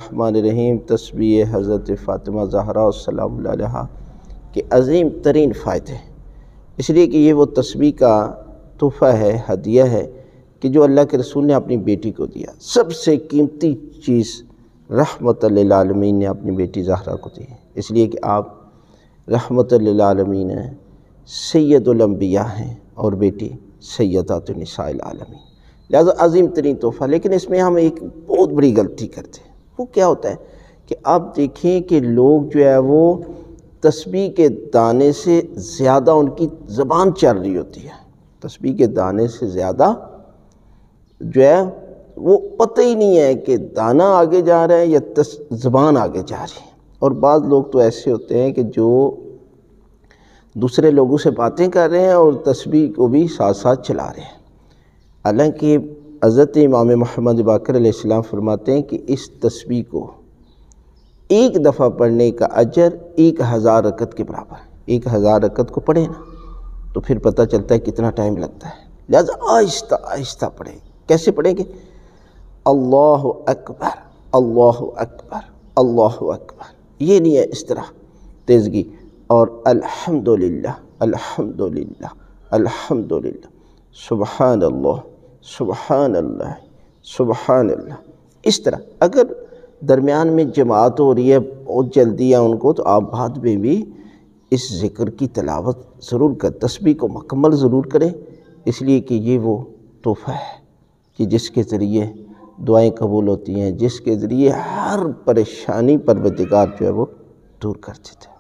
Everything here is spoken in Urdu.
الرحمن الرحیم تسبیح حضرت فاطمہ زہرا سلام اللہ علیہا کے عظیم ترین فائدے، اس لیے کہ یہ وہ تسبیح کا تحفہ ہے، ہدیہ ہے کہ جو اللہ کے رسول نے اپنی بیٹی کو دیا۔ سب سے قیمتی چیز رحمت للعالمین نے اپنی بیٹی زہرا کو دی، اس لیے کہ آپ رحمت للعالمین ہیں، سید الانبیاء ہیں اور بیٹی سیدات النساء العالمین، لہذا عظیم ترین تحفہ۔ لیکن اس میں ہم ایک بہت بڑی غلطی کرتے ہیں، وہ کیا ہوتا ہے کہ آپ دیکھیں کہ لوگ جو ہے وہ تسبیح کے دانے سے زیادہ ان کی زبان چل رہی ہوتی ہے، تسبیح کے دانے سے زیادہ جو ہے وہ پتہ ہی نہیں ہے کہ دانہ آگے جا رہا ہے یا زبان آگے جا رہی ہے۔ اور بعض لوگ تو ایسے ہوتے ہیں کہ جو دوسرے لوگوں سے باتیں کر رہے ہیں اور تسبیح کو بھی ساتھ ساتھ چلا رہے ہیں، حالانکہ حضرت امام محمد باقر علیہ السلام فرماتے ہیں کہ اس تسبیح کو ایک دفعہ پڑھنے کا اجر 1000 رکعت کے برابر ہے۔ 1000 رکعت کو پڑھیں نا تو پھر پتہ چلتا ہے کتنا ٹائم لگتا ہے، لہذا آہستہ آہستہ پڑھیں۔ کیسے پڑھیں گے؟ اللہ اکبر اللہ اکبر اللہ اکبر، یہ نہیں ہے اس طرح تیزگی، اور الحمدللہ الحمدللہ الحمدللہ سبحان اللہ سبحان اللہ سبحان اللہ، اس طرح۔ اگر درمیان میں جماعت ہو رہی ہے، بہت جلدی ہے ان کو، تو آپ بعد میں بھی اس ذکر کی تلاوت ضرور کریں، تسبیح کو مکمل ضرور کریں، اس لیے کہ یہ وہ تحفہ ہے کہ جس کے ذریعے دعائیں قبول ہوتی ہیں، جس کے ذریعے ہر پریشانی پروردگار جو ہے وہ دور کر دیتے ہیں۔